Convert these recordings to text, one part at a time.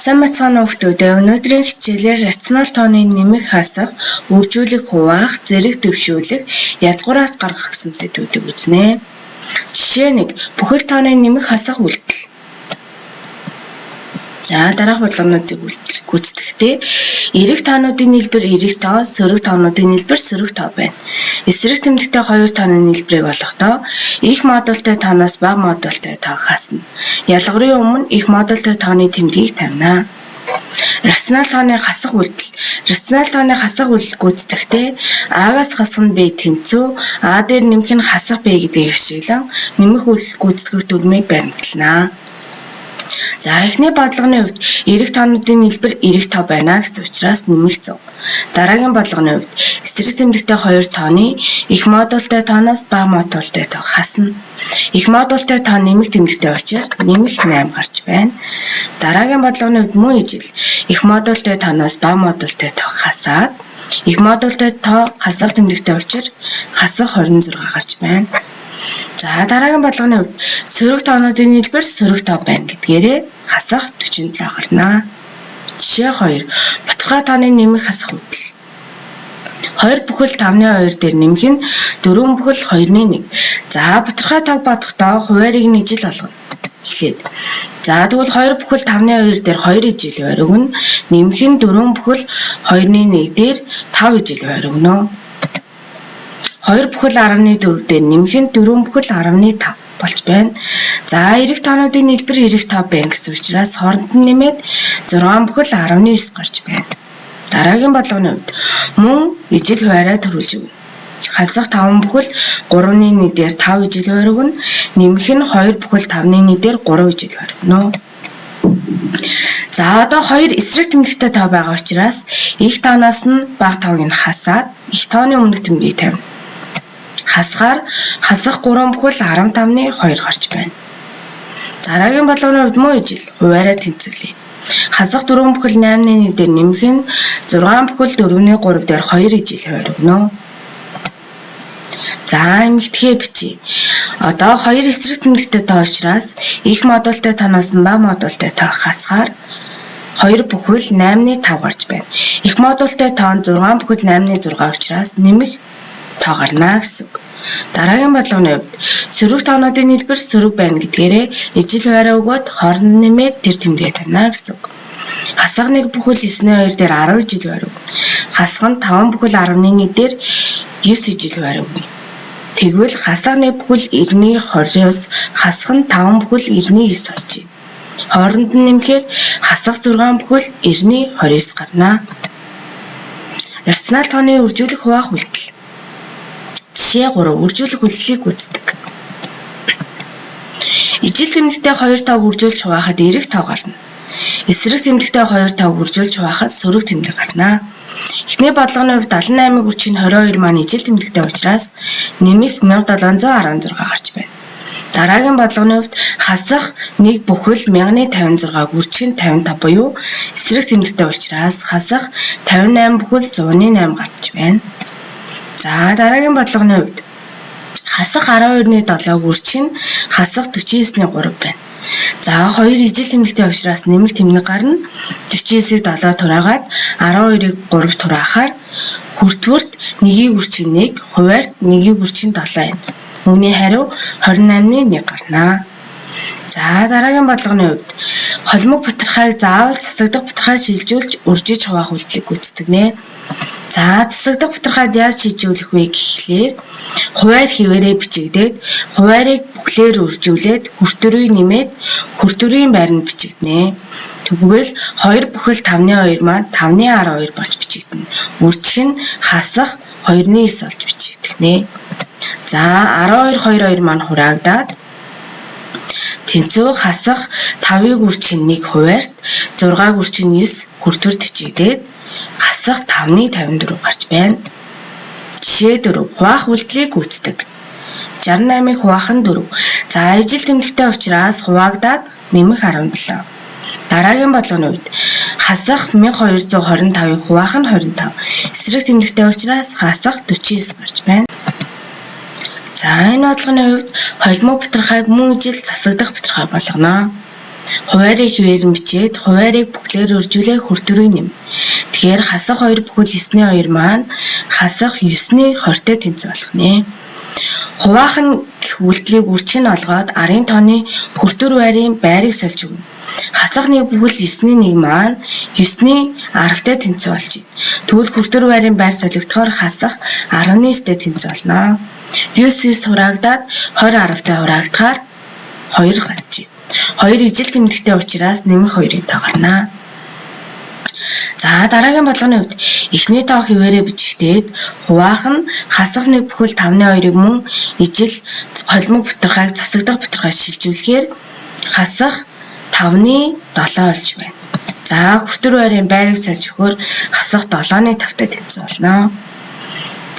Сайн мэцхан хүүхдүүдээ өнөөдрийн хичээлээр рационал тооны нэмэх хасах, үржүүлэх хуваах, зэрэг дэвшүүлэх, язгуураас гаргах гэсэн сэдвүүдийг үзнэ. Жишээ 1. Бүхэл тооны нэмэх хасах үйлдэл. Дараах бодлогонуудыг гүйцэтгэхдээ эрэг тоонуудын нийлбэр эрэг тоо, сөрөг тоонуудын нийлбэр сөрөг тоо байна. Эсрэг тэмдэгтэй хоёр тооны нийлбэрийг олохдоо их модультай тооноос бага модультай тоог хасна. Ялгарын өмнө их модультай тооны тэмдгийг тавина. Рационал тооны хасах үйлдэл. Рационал тооны хасах үйлдэл гүйцэтгэхдээ А-гаас хасах нь Б тэнцүү, А дээр нэмэх нь хасах Б гэдгийг ашиглан нэмэх үйлдэл гүйцэтгэх дүрмийг баримтлана. Эхний бодлогын хувьд эрэг тоонуудын нийлбэр эрэг тоо байна гэсэн учраас нэмэх 100. Дараагийн бодлогын хувьд эсрэг тэмдэгтэй хоёр тооны их модультай тооноос бага модультай тоог хасна. Их модультай тоо нэмэх тэмдэгтэй учраас нэмэх 8 гарч байна. Дараагийн бодлогын хувьд мөн ижил их модультай тооноос бага модультай тоог хасаад их модультай тоо хасах тэмдэгтэй учраас хасах 26 гарч байна. Дараагийн бодлогын хувьд сөрөг тоонуудын нийлбэр сөрөг тоо байна гэдгээрээ хасах 47 гарна. Жишээ 2. Бутархай тооны нэмэх хасах үйлдэл. 2 бүхэл 5-2 дээр нэмэх нь 4 бүхэл 2-1. Бутархай тоог бодохдоо хуваарийг нь ижил болгоно. Эхлээд. Тэгвэл 2 бүхэл 5-2 дээр 2 ижил байр өгнө. Нэмэх нь 4 бүхэл 2-1 дээр 5 ижил байр өгнө. 2 бүхэл 14 дээр нэмэх нь 4 бүхэл 15 болж байна. Эрэг тоонуудын нийлбэр эрэг тоо байна гэсэн учраас хооронд нь нэмээд 6 бүхэл 19 гарч байна. Дараагийн бодлогын хувьд мөн ижил хуваараа төрүүлж өгнө. Хасах 5 бүхэл 3-1 дээр 5 ижил хуваар өгнө. Нэмэх нь 2 бүхэл 5-1 дээр 3 ижил хуваар өгнө. Одоо 2 эсрэг тэмдэгтэй тоо байгаа учраас их тооноос нь бага тоог нь хасаад их тооны өмнөх тэмдгийг тавина. Хасах 3 бүхэл 15-ны 2 гарч байна. Дараагийн бодлогын хувьд мөн ижил хуваараа тэнцвүүлье. Хасах 4 бүхэл 8-1 дээр нэмэх нь 6 бүхэл 4-ний 3 дээр 2 ижил хуваар өгнө. Эмэгтэйгээ бичиж. Одоо 2 эсрэг тэмдэгтэй тоо учраас их модультай тооноос нь бага модультай тоог хасахаар 2 бүхэл 8-ны 5 гарч байна. Их модультай тоо нь 6 бүхэл 8-ны 6 учраас нэмэх тоо гарна гэсэн үг. Дараагийн бодлогын хувьд сөрөг тоонуудын нийлбэр сөрөг байна гэдгээрээ ижил хуваараа өгөөд хооронд нь нэмээд тэр тэмдгээ тавина гэсэн үг. Хасах 1 бүхэл 9-2 дээр 10 ижил хуваар өгнө. Хасах нь 5 бүхэл 11 дээр 9 ижил хуваар өгнө. Тэгвэл хасах 1 бүхэл 90-20-оос хасах нь 5 бүхэл 99 болж байна. Хооронд нь нэмэхээр хасах 6 бүхэл 90-29 гарна. Рационал тооны үржүүлэх хуваах үйлдэл. Жишээ 3. Үржүүлэх үйлдэлийг гүйцэтгэх. Ижил тэмдэгтэй хоёр тоог үржүүлж хуваахад эрэг тоо гарна. Эсрэг тэмдэгтэй хоёр тоог үржүүлж хуваахад сөрөг тэмдэг гарна. Эхний бодлогын хувьд 78-ыг үржих нь 22 маань ижил тэмдэгтэй учраас нэмэх 1716 гарч байна. Дараагийн бодлогын хувьд хасах 1 бүхэл 1056-г үржих нь 55 буюу эсрэг тэмдэгтэй учраас хасах 58 бүхэл 108 гарч байна. Дараагийн бодлогын хувьд хасах 12-ны 7-г үржих нь хасах 49-ны 3 байна. 2 ижил тэмдэгтэй учраас нэмэх тэмдэг гарна. 49-ийг 7 тураагаад 12-ыг 3 тураахаар хүртвэрт 1-ийг үржих нь 1, хуваарьт 1-ийг үржих нь 7 байна. Үүний хариу 28-ны 1 гарна. Дараагийн бодлогын хувьд холимог бутархайг заавал засагдах бутархай шилжүүлж үржиж хуваах үйлдэлийг гүйцэтгэнэ. Засагдах бутархайд яаж шилжүүлэх вэ гэхлээр хуваар хിവэрээ бичигдээд хуваарийг бүхлээр үржүүлээд хүртвэрийг нэмээд хүртвэрийн байранд бичигдэнэ. Тэгвэл 2 бүхэл 5-2 маань 5-12 болж бичигдэнэ. Үржих нь хасах 2-9 болж бичигдэнэ. 12-22 маань хураагдаад тэнцүү хасах 5-ыг үржих нь 1 хуваарьт 6-ыг үржих нь 9 хүртвэрт бичигдээд хасах 5-ны 54 гарч байна. Жишээ 4. Хуваах үйлдэлийг гүйцэтгэх. 68-ыг хуваах нь 4. Ижил тэмдэгтэй учраас хуваагдаад нэмэх 17. Дараагийн бодлогын хувьд хасах 1225-ыг хуваах нь 25. Эсрэг тэмдэгтэй учраас хасах 49 гарч байна. Энэ бодлогын хувьд холимог бутархайг мөн ижил засагдах бутархай болгоно. Хуваарийг хിവэр мичээд хуваарийг бүхлээр өржүүлээ хүртүрийн нэм. Тэгэхээр хасах 2 бүхэл 9-ний 2 маань хасах 9-ний 20-тэй тэнцүү болох нэ. Хуваахан гэх үйлдэлийг үрчиг нь олгоод арын тооны хүртүр байрын байрыг сольж өгнө. Хасах 1 бүхэл 9-ний 1 маань 9-ний 10-тай тэнцүү болж байна. Тэгвэл хүртүр байрын байр солигдохоор хасах 19-тэй тэнцүү болно. 9 хураагдаад 20 10-тай хураагдахаар 2 гарч ийн. 2 ижил тэмдэгтэй учраас нэмэх 2-ын тоо гарна. За дараагийн бодлогын хувьд эхний тоо хിവэрээ бичигдээд хуваах нь хасах 1 бүхэл 5-ны 2-ыг мөн ижил холимог бутархайг засагдах бутархай шилжүүлэхээр хасах 5-ны 7 болж байна. За хүртүр байрын байрыг сольж өгөхөөр хасах 7-ны 5-тай тэнцүү болно.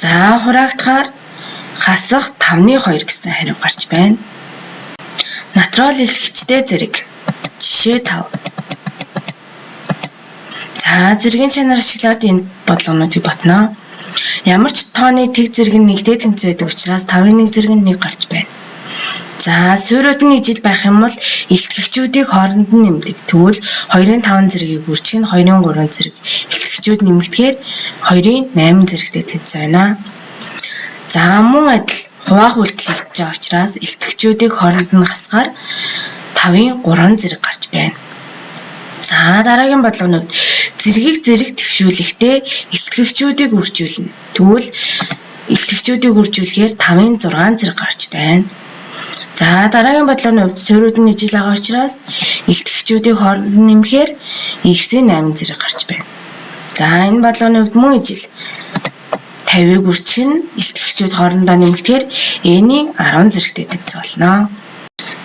За хураагдахаар хасах 5-ны 2 гэсэн хариу гарч байна. Натурал илэрхийлэгчтэй зэрэг. Жишээ 5. За зэргийн чанар ашиглаад энэ бодлогонуудыг ботно. Ямар ч тооны тэг зэрэг нь нэгтэй тэнцүү байдаг учраас 5-ын 1 зэрэг нь 1 гарч байна. За суурьуд нь ижил байх юм бол илтгэгчүүдийг хооронд нь нэмдэг. Тэгвэл 2-ын 5 зэргийг үржих нь 2-ын 3 зэрэг илтгэгчүүд нэмэгдэхээр 2-ын 8 зэрэгтэй тэнцүү байна. За мөн адил хуваах үйлдэл хийж байгаа учраас илтгэгчүүдийг хооронд нь хасгаар 5-ын 3 зэрэг гарч байна. За дараагийн бодлогын хувьд зэргийг зэрэг төвшүүлэхдээ илтгэгчүүдийг үржүүлнэ. Тэгвэл илтгэгчүүдийг үржүүлэхээр 5-ын 6 зэрэг гарч байна. За дараагийн бодлогын хувьд суурьуд нь ижил байгаа учраас илтгэгчүүдийг хооронд нь нэмэхээр x-ийн 8 зэрэг гарч байна. За энэ бодлогын хувьд мөн ижил 50-ыг үржих нь илтгэгчүүд хоорондоо нэмэгдэхээр n-ийн 10 зэрэгтэй тэнцүү болно.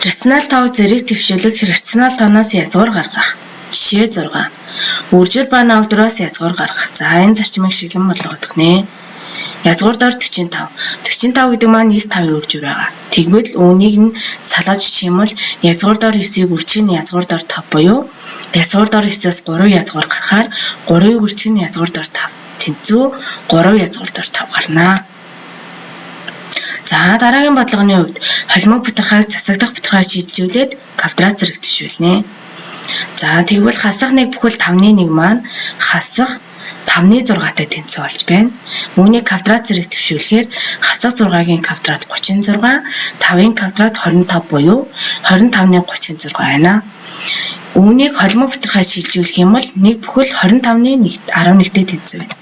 Рационал тоог зэрэг төвшүүлэх рационал тооноос язгуур гаргах. Жишээ 6. Үржил ба навдраас язгуур гаргах. За энэ зарчмыг шиглэн бодлого өгөх нэ. Язгуур дор 45. 45 гэдэг маань 95-ийн үржил байгаа. Тэгвэл үүнийг нь салгаж бичих юм бол язгуур дор 9-ийг үржих нь язгуур дор 5 буюу язгуур дор 9-өөс 3 язгуур гарахаар 3-ыг үржих нь язгуур дор 5. Тэнцүү 3 язгуур дор 5 гарна. За дараагийн бодлогын хувьд холимог бутархайг засагдах бутархай шилжүүлээд квадрат зэрэг төвшүүлнэ. За тэгвэл хасах 1 бүхэл 5-ны 1 маань хасах 5-ны 6-тай тэнцүү болж байна. Үүнийг квадрат зэрэг төвшүүлэхээр хасах 6-гийн квадрат 36, 5-ын квадрат 25 буюу 25-ны 36 байна. Үүнийг холимог бутархай шилжүүлэх юм бол 1 бүхэл 25-ны 11-тэй тэнцүү байна.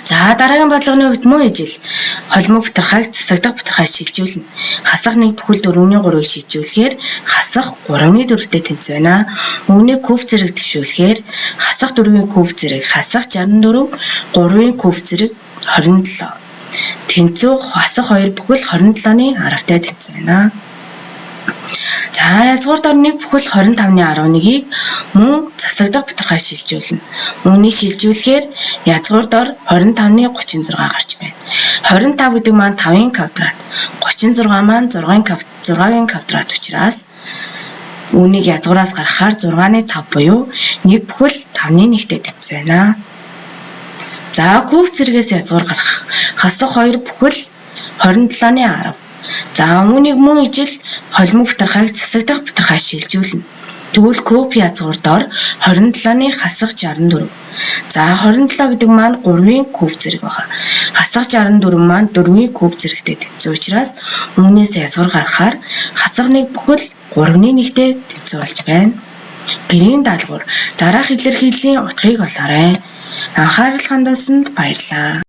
За дараагийн бодлогын хувьд мөн ижил холимог бутархайг засагдах бутархай шилжүүлнэ. Хасах 1 бүхэл 4-ний 3-ыг шилжүүлэхээр хасах 3-ны 4-тэй тэнцүү байна. Үүнийг куб зэрэг төвшүүлэхээр хасах 4-ийн куб зэрэг хасах 64, 3-ийн куб зэрэг 27. Тэнцүү хасах 2 бүхэл 27-ны 10-тай тэнцүү байна. За язгуур дор 1 бүхэл 25-ны 11-ийг мөн засагдах бутархай шилжүүлнэ. Үүнийг шилжүүлэхээр язгуур дор 25-ны 36 гарч байна. 25 гэдэг маань 5-ын квадрат, 36 маань 6-ын квадрат учраас үүнийг язгуураас гаргахаар 6-ны 5 буюу 1 бүхэл 5-ны 1-тэй тэнцүү байна. За куб зэрэгээс язгуур гаргах. Хасах 2 бүхэл 27-ны 10. За үүнийг мөн ижил холимог бутархайг засагдах бутархай шилжүүлнэ. Тэгвэл куб язгуур дор 27-ны хасах 64. За 27 гэдэг маань 3-ын куб зэрэг байна. Хасах 64 маань 4-ийн куб зэрэгтэй тэнцүү учраас үүнээс язгуур гаргахаар хасах 1 бүхэл 3-ны 1-тэй тэнцүү болж байна. Гэрийн даалгавар. Дараах илэрхийллийн утгыг олоорой. Анхаарал хандуулсанд баярлалаа.